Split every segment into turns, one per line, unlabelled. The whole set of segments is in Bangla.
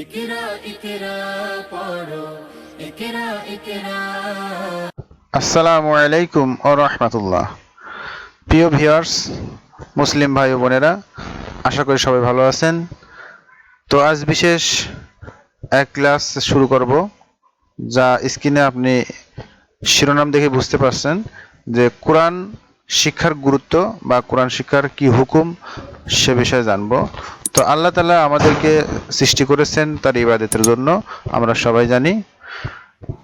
ইকরা ইকরা পড়ো ইকরা ইকরা।
আসসালামু আলাইকুম ওয়া রাহমাতুল্লাহ। প্রিয় ভিউয়ার্স, মুসলিম ভাই ও বোনেরা, আশা করি সবাই ভালো আছেন। তো আজ বিশেষ এক ক্লাস শুরু করব, যা স্ক্রিনে আপনি শিরোনাম দেখে বুঝতে পারছেন যে কোরআন শিক্ষার গুরুত্ব বা কোরআন শিক্ষার কি হুকুম, সে বিষয়ে জানবো। তো আল্লাহ তাআলা আমাদেরকে সৃষ্টি করেছেন তার ইবাদতের জন্য, আমরা সবাই জানি।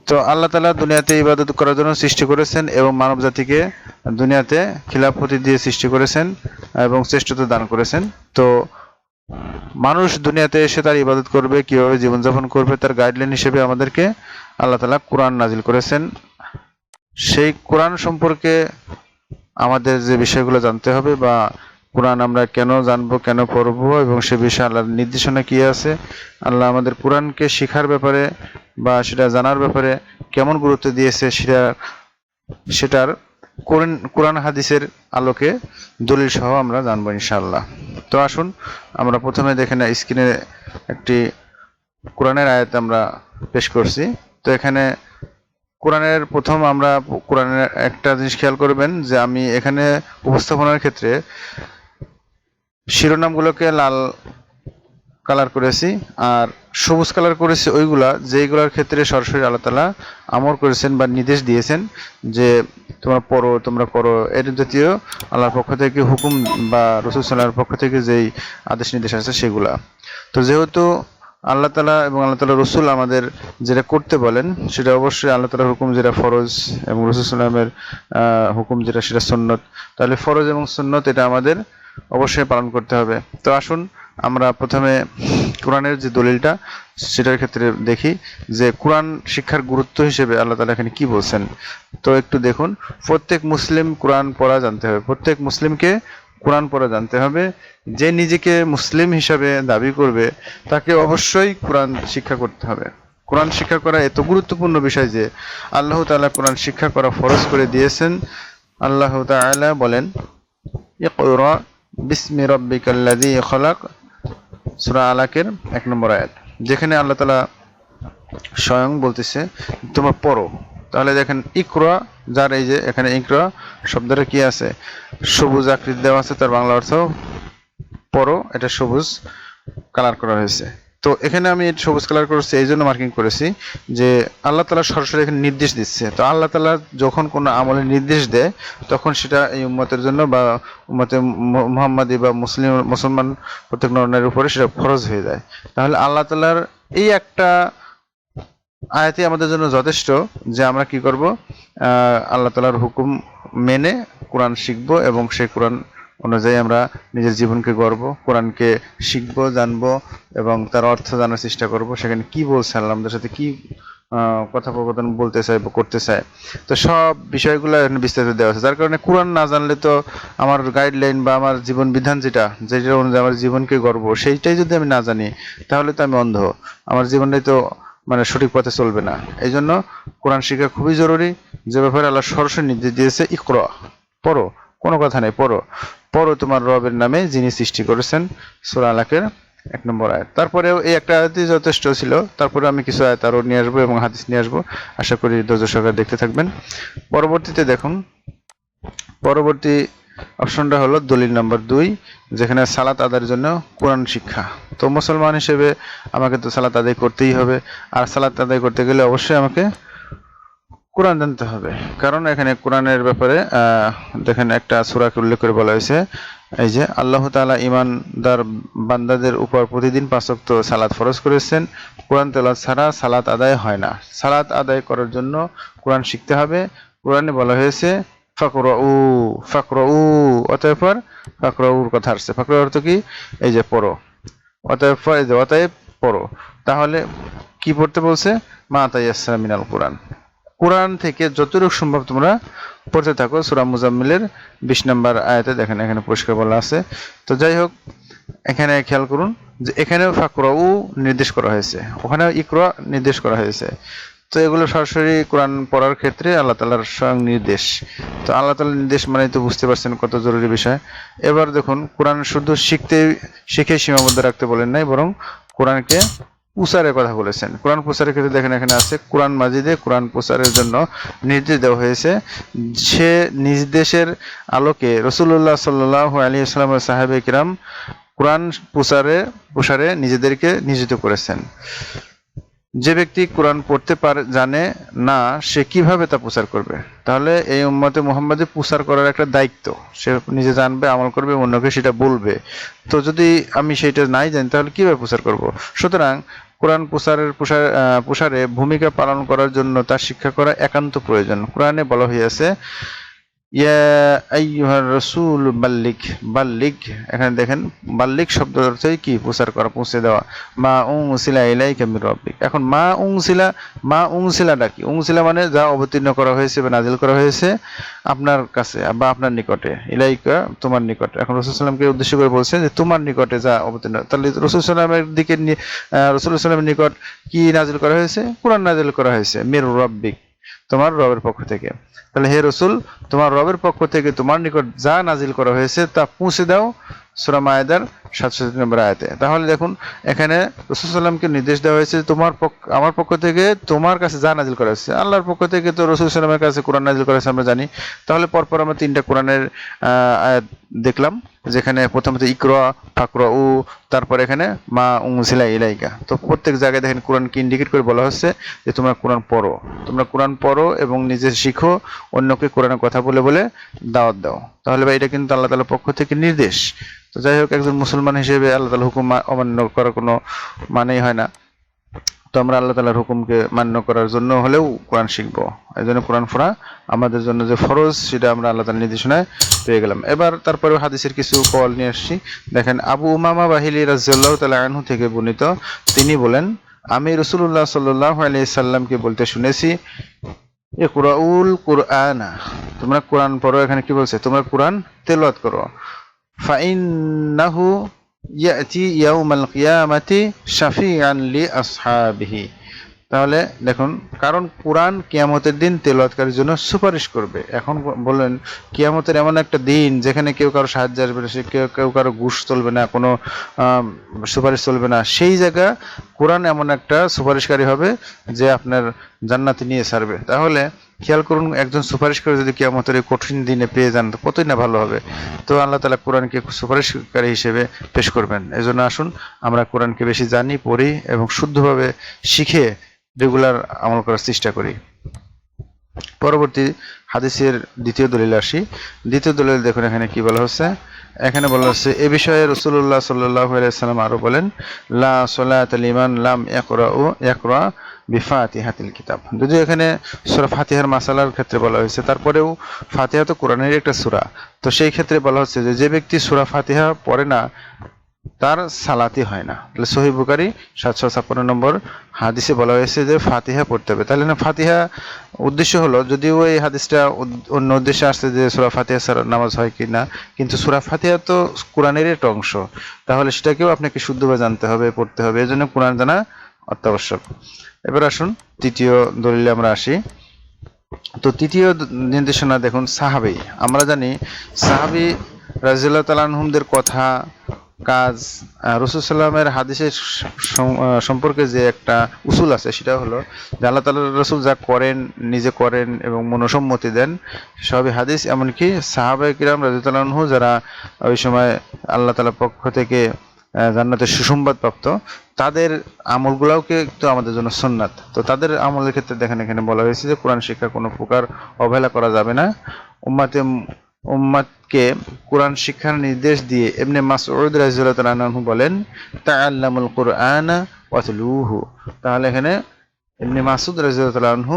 তো আল্লাহ তাআলা দুনিয়াতে ইবাদত করার জন্য সৃষ্টি করেছেন এবং মানব জাতিকে দুনিয়াতে খিলাফতি দিয়ে সৃষ্টি করেছেন এবং শ্রেষ্ঠত্ব দান করেছেন। তো মানুষ দুনিয়াতে এসে তার ইবাদত করবে, কিভাবে জীবনযাপন করবে, তার গাইডলাইন হিসেবে আমাদেরকে আল্লাহ তাআলা কোরআন নাজিল করেছেন। সেই কোরআন সম্পর্কে আমাদের যে বিষয়গুলো জানতে হবে, বা কোরআন আমরা কেন জানবো, কেন পড়বো, এবং সে বিষয়ে আল্লাহর নির্দেশনা কি আছে, আল্লাহ আমাদের কোরআনকে শেখার ব্যাপারে বা সেটা জানার ব্যাপারে কেমন গুরুত্ব দিয়েছে, সেটার কোরআন হাদিসের আলোকে দলিল সহ আমরা জানবো ইনশাআল্লাহ। তো আসুন আমরা প্রথমে দেখে না, স্ক্রিনে একটি কোরআনের আয়াত আমরা পেশ করছি। তো এখানে কোরআনের প্রথম আমরা কোরআনের একটা জিনিস খেয়াল করবেন যে আমি এখানে উপস্থাপনার ক্ষেত্রে শিরোনামগুলোকে লাল কালার করেছি আর সবুজ কালার করেছি ওইগুলা যেইগুলোর ক্ষেত্রে সরাসরি আল্লাহ তাআলা আমর করেছেন বা নির্দেশ দিয়েছেন যে তোমরা পড়ো, তোমরা করো, এর জাতীয় আল্লাহর পক্ষ থেকে হুকুম বা রাসূল সাল্লাল্লাহু আলাইহি পক্ষ থেকে যেই আদেশ নির্দেশ আছে সেগুলা। তো যেহেতু আল্লাহ তাআলা এবং আল্লাহ তাআলা রসুল আমাদের যেটা করতে বলেন সেটা অবশ্যই আল্লাহ তাআলার হুকুম যেটা ফরজ এবং রাসূল সাল্লাল্লাহু আলাইহি ওয়াসাল্লামের হুকুম যেটা সেটা সুন্নত, তাহলে ফরজ এবং সুন্নত এটা আমাদের অবশ্যই পালন করতে হবে। তো আসুন আমরা প্রথমে কোরআনের যে দলিলটা সেটার ক্ষেত্রে দেখি যে কোরআন শিক্ষার গুরুত্ব হিসেবে আল্লাহ তাআলা এখানে কি বলছেন। তো একটু দেখুন, প্রত্যেক মুসলিম কোরআন পড়া জানতে হবে, প্রত্যেক মুসলিমকে কোরআন পড়া জানতে হবে। যে নিজেকে মুসলিম হিসাবে দাবি করবে তাকে অবশ্যই কোরআন শিক্ষা করতে হবে। কোরআন শিক্ষা করা এত গুরুত্বপূর্ণ বিষয় যে আল্লাহ তাআলা কোরআন শিক্ষা করা ফরজ করে দিয়েছেন। আল্লাহ তাআলা বলেন, ইকরা বিসমি রাব্বিকাল্লাযী খলাক, সূরা আলাকের 1 নম্বর আয়াত, যেখানে আল্লাহ তাআলা স্বয়ং বলতেছে তোমরা পড়ো। তাহলে দেখেন ইকরা, যার এই যে এখানে ইকরা শব্দটা কি আছে, সবুজ আকৃতি দেওয়া আছে, তার বাংলা অর্থ পড়ো, এটা সবুজ কালার করা হয়েছে। তো এখানে আমি সবুজ কালার করেছি এই জন্য মার্কিং করেছি যে আল্লাহ তাআলা সরাসরি এখানে নির্দেশ দিচ্ছে। তো আল্লাহ তাআলা যখন কোনো আমলের নির্দেশ দেয় তখন সেটা এই উম্মতের জন্য বা উম্মতে মুহাম্মাদি বা মুসলমান প্রত্যেক নরের উপরে সেটা ফরজ হয়ে যায়। তাহলে আল্লাহ তাআলার এই একটা আয়াতই আমাদের জন্য যথেষ্ট যে আমরা কি করব, আল্লাহ তাআলার হুকুম মেনে কোরআন শিখবো এবং সেই কোরআন অনুযায়ী আমরা নিজের জীবনকে গড়ব, কোরআনকে শিখবো, জানবো এবং তার অর্থ জানার চেষ্টা করব, সেখানে কি বলছে আল্লাহ আমাদের সাথে, কি কথোপকথন বলতে চায় বা করতে চায়। তো সব বিষয়গুলো এখানে বিস্তারিত দেওয়া আছে। যার কারণে কোরআন না জানলে তো আমার গাইডলাইন বা আমার জীবন বিধান যেটা অনুযায়ী আমার জীবনকে গড়ব সেইটাই যদি আমি না জানি তাহলে তো আমি অন্ধ, আমার জীবনটাই তো মানে সঠিক পথে চলবে না। এই জন্য কোরআন শিক্ষা খুবই জরুরি, যে ব্যাপারে আল্লাহ সরাসরি নির্দেশ দিয়েছে ইকরা, পড়ো, কোনো কথা নেই, পড়ো, পড়ো তোমার রবের নামে যিনি সৃষ্টি করেছেন, সূরা আলাকের 1 নম্বর আয়াত। তারপরেও এই একটা আয়াতই যথেষ্ট ছিল, তারপরে আমি কিছু আয়াত আরও নিয়ে আসবো এবং হাদিস নিয়ে আসবো, আশা করি ধৈর্য সহকারে দেখতে থাকবেন। পরবর্তীতে দেখুন, পরবর্তী অপশনটা হলো দলিল নাম্বার 2, যেখানে সালাত আদায়ের জন্য কোরআন শিক্ষা। তো মুসলমান হিসেবে আমাকে তো সালাত আদায় করতেই হবে, আর সালাত আদায় করতে গেলে অবশ্যই আমাকে কোরআন জানতে হবে। কারণ এখানে কোরআনের ব্যাপারে দেখেন একটা সূরাকে উল্লেখ করে বলা হয়েছে, এই যে আল্লাহ তাআলা ঈমানদার বান্দাদের উপর প্রতিদিন 5 ওয়াক্ত সালাত ফরজ করেছেন, কোরআন তেলাওয়াত ছাড়া সালাত আদায় হয় না। সালাত আদায় করার জন্য কোরআন শিখতে হবে। কোরআনে বলা হয়েছে ফাকরাউ, ফাকরাউ, অতএব ফাকরাউর কথা আসছে। ফাকরাউ অর্থ কি, এই যে পড়ো, অতএব পড়ো। তাহলে কি পড়তে বলছে, মা তায়াসসারা মিনাল কোরআন, কোরআন থেকে যতটুকু সম্ভব তোমরা পড়তে থাকো। সূরা মুজাম্মিলের 20 নম্বর আয়াতে দেখেন এখানে পরিষ্কার বলা আছে। তো যাই হোক, এখানে খেয়াল করুন যে এখানেও ফাকরাউ নির্দেশ করা হয়েছে, ওখানেও ইকরা নির্দেশ করা হয়েছে। তো এগুলো সরাসরি কোরআন পড়ার ক্ষেত্রে আল্লাহ তাআলার স্বয়ং নির্দেশ। তো আল্লাহ তাআলার নির্দেশ মানে তো বুঝতে পারছেন কত জরুরি বিষয়। এবার দেখুন, কোরআন শুধু শিখে সীমাবদ্ধ রাখতে বলেন নাই, বরং কোরআনকে প্রচারের কথা বলেছেন। কোরআন প্রচারের ক্ষেত্রে দেখেন এখানে আছে কোরআন মাজিদে কোরআন প্রচারের জন্য নির্দেশ দেওয়া হয়েছে। সে নির্দেশের আলোকে রাসূলুল্লাহ সাল্লাল্লাহু আলাইহি ওয়াসাল্লামের সাহাবায়ে কিরাম কোরআন প্রসারে নিজেদেরকে নিয়োজিত করেছেন। যে ব্যক্তি কোরআন পড়তে জানে না সে কিভাবে তা প্রচার করবে? তাহলে এই উম্মতে মুহাম্মাদে প্রচার করার একটা দায়িত্ব, সে নিজে জানবে, আমল করবে, অন্যকে সেটা বলবে। তো যদি আমি সেটা নাই জানি তাহলে কিভাবে প্রচার করব? সুতরাং কোরআন প্রসারে ভূমিকা পালন করার জন্য তার শিক্ষা করা একান্ত প্রয়োজন। কোরআনে বলা হয়েছে ইয়া আইয়ুহার রাসূল বাল্লিগ, এখানে দেখেন বাল্লিগ শব্দের অর্থই কি? প্রচার করা, পৌঁছে দেওয়া। মা উনসিলা ইলাইকা মির রাব্বিক। এখন মা উনসিলাটা কি? উনসিলা মানে যা অবতীর্ণ করা হয়েছে বা নাজিল করা হয়েছে আপনার কাছে বা আপনার নিকটে, ইলাইকা তোমার নিকটে। এখন রাসূল সাল্লাল্লাহু আলাইহি ওয়াসাল্লামকে উদ্দেশ্য করে বলছে যে তোমার নিকটে যা অবতীর্ণ। তাহলে রাসূল সাল্লাল্লাহু আলাইহি ওয়াসাল্লামের নিকট কি নাজিল করা হয়েছে? কোরআন নাজিল করা হয়েছে মির রাব্বিক, তোমার রবের পক্ষ থেকে। তাহলে হে রসুল, তোমার রবের পক্ষ থেকে তোমার নিকট যা নাজিল করা হয়েছে তা পৌঁছে দাও, সূরা মায়েদার 67 নম্বর আয়াতে। তাহলে দেখুন এখানে রাসূল সাল্লামকে নির্দেশ দেওয়া হয়েছে আমার পক্ষ থেকে তোমার কাছে যা নাজিল করা হয়েছে। আল্লাহর পক্ষ থেকে তো রাসূল সাল্লামের কাছে কোরআন নাজিল করা হয়েছে আমরা জানি। তাহলে পরপর আমরা 3টা কোরআনের আয়াত দেখলাম, যেখানে প্রথমত ইকরা ফাকরাউ, তারপর এখানে মা উনজিলা ইলাইকা। তো প্রত্যেক জায়গায় দেখেন কোরআনকে ইন্ডিকেট করে বলা হচ্ছে যে তোমরা কোরআন পড়ো এবং নিজে শিখো, অন্যকে কোরআনের কথা বলে বলে দাওয়াত দাও। তাহলে ভাই এটা কিন্তু আল্লাহ তাআলার পক্ষ থেকে নির্দেশ। তো যাই হোক, একজন মুসলমান হিসেবে আল্লাহ তাআলার হুকুম অমান্য করার কোনো মানেই হয় না। তো আমরা আল্লাহ তাআলার হুকুমকে মান্য করার জন্য হলেও কোরআন শিখবো। এই জন্য কোরআন পড়া আমাদের জন্য যে ফরজ সেটা আমরা আল্লাহ তাআলার নির্দেশনায় পেয়ে গেলাম। এবার তারপরে হাদিসের কিছু কল নিয়ে আসছি। দেখেন আবু উমামা বাহিলি রাদিয়াল্লাহু তাআলা আনহু থেকে বর্ণিত, তিনি বলেন আমি রাসূলুল্লাহ সাল্লাল্লাহু আলাইহি সাল্লামকে বলতে শুনেছি ইকরাউল কুরআনা, তোমরা কোরআন পড়ো। এখানে কি বলছে? তোমরা কোরআন তেলাওয়াত করো। ফাইন্নাহু ইয়াতি ইয়াউমাল কিয়ামাতি শাফিআন লি আসহাবিহি। তাহলে দেখুন, কারণ কোরআন কিয়ামতের দিন তেলাওয়াতকারীর জন্য সুপারিশ করবে। এখন বলেন কিয়ামতের এমন একটা দিন যেখানে কেউ কারো সাহায্য আসবে না, কেউ কারো ঘুষ চলবে না, কোনো সুপারিশ চলবে না। সেই জায়গা কোরআন এমন একটা সুপারিশকারী হবে যে আপনার জান্নাতে নিয়ে ছাড়বে। তাহলে খেয়াল করুন, একজন সুপারিশ করে যদি কিয়ামতের এই কঠিন দিনে পেয়ে যান তো কতই না ভালো হবে। তো আল্লাহ তাআলা কোরআনকে সুপারিশকারী হিসেবে পেশ করবেন। এজন্য আসুন আমরা কোরআনকে বেশি জানি, পড়ি এবং শুদ্ধভাবে শিখে রেগুলার আমল করার চেষ্টা করি। পরবর্তী হাদিসের দ্বিতীয় দলিল আসি। দ্বিতীয় দলিল দেখুন এখানে কি বলা হচ্ছে। এখানে বলা হচ্ছে এ বিষয়ে রাসূলুল্লাহ সাল্লাল্লাহু আলাইহি ওয়াসাল্লাম আরো বলেন লা সালাতা লিমান লাম ইয়াকরা বিফাতিহাতিল কিতাব। যদিও এখানে সূরা ফাতিহার মাসালার ক্ষেত্রে বলা হয়েছে, তারপরেও ফাতিহা তো কোরআনের একটা সূরা। তো সেই ক্ষেত্রে বলা হচ্ছে যে ব্যক্তি সূরা ফাতিহা পড়ে না তার সালাতি হয় না। তাহলে সহিহ বুখারী 756 নম্বর হাদিসে বলা হয়েছে যে ফাতিহা পড়তে হবে। তাহলে না ফাতিহা উদ্দেশ্য হলো, যদিও এই হাদিসটা অন্য উদ্দেশ্যে আসছে যে সূরা ফাতিহা ছাড়া নামাজ হয় কি না, কিন্তু সূরা ফাতিহা তো কোরআনের একটা অংশ। তাহলে সেটাকেও আপনাকে শুদ্ধভাবে জানতে হবে, পড়তে হবে। এজন্য কোরআন জানা অত্যাবশ্যক। এবার আসুন তৃতীয় দলিলে আমরা আসি। তো তৃতীয় নির্দেশনা দেখুন সাহাবী। আমরা জানি সাহাবী রাদিয়াল্লাহু তাআলা আনহুমদের কথা, কাজ, রাসূল সাল্লামের হাদিসের সম্পর্কে যে একটা উসুল আছে সেটা হলো যে আল্লাহ তাআলার রাসূল যা করেন, নিজে করেন এবং মনোসম্মতি দেন সবই হাদিস। এমনকি সাহাবায়ে কিরাম রাদিয়াল্লাহু আনহু যারা ওই সময় আল্লাহ তাআলার পক্ষ থেকে জান্নাতের সুসংবাদ প্রাপ্ত, তাদের আমলগুলোও কিন্তু আমাদের জন্য সুন্নাত। তো তাদের আমলের ক্ষেত্রে দেখেন এখানে বলা হয়েছে যে কোরআন শিক্ষা কোনো প্রকার অবহেলা করা যাবে না। উম্মাতকে কোরআন শিক্ষার নির্দেশ দিয়ে ইবনে মাসউদ রাদিয়াল্লাহু তাআলা আনহু বলেন তাআল্লামুল কুরআনা ওয়াতলুহু। তাহলে এখানে ইবনে মাসউদ রাদিয়াল্লাহু তাআলা আনহু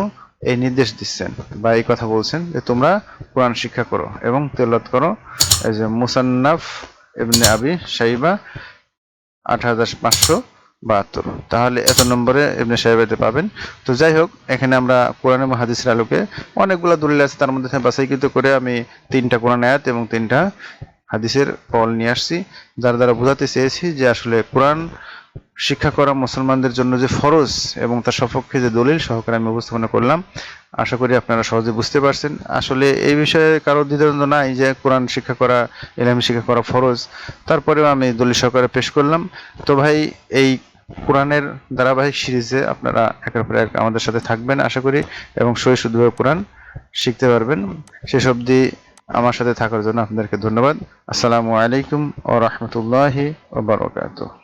এই নির্দেশ দিচ্ছেন বা এই কথা বলছেন যে তোমরা কোরআন শিক্ষা করো এবং তেলাওয়াত করো। এই যে মুসান্নাফ ইবনে আবি শাইবা 8572। তাহলে এত নম্বরে ইবনে শাইবাতে পাবেন। তো যাই হোক, এখানে আমরা কোরআন এবং হাদিসের আলোকে অনেকগুলো দলিল আছে, তার মধ্যে বাছাইকৃত করে আমি 3টা কোরআন আয়াত এবং 3টা হাদিসের কল নিয়ে আসছি, যার দ্বারা বোঝাতে চেয়েছি যে আসলে কোরআন শিক্ষা করা মুসলমানদের জন্য যে ফরজ এবং তার সপক্ষে যে দলিল সহকারে আমি উপস্থাপনা করলাম। আশা করি আপনারা সহজে বুঝতে পারছেন। আসলে এই বিষয়ে কারো দ্বিধাদ্বন্দ্ব নাই যে কোরআন শিক্ষা করা, ইলম শিক্ষা করা ফরজ। তারপরেও আমি দলিল সহকারে পেশ করলাম। তো ভাই, এই কোরআনের ধারাবাহিক সিরিজে আপনারা একের পর এক আমাদের সাথে থাকবেন আশা করি, এবং সহি শুদ্ধভাবে কোরআন শিখতে পারবেন। শেষ অবধি আমার সাথে থাকার জন্য আপনাদেরকে ধন্যবাদ। আসসালামু আলাইকুম ওয়া রাহমাতুল্লাহি ওয়া বারাকাতুহু।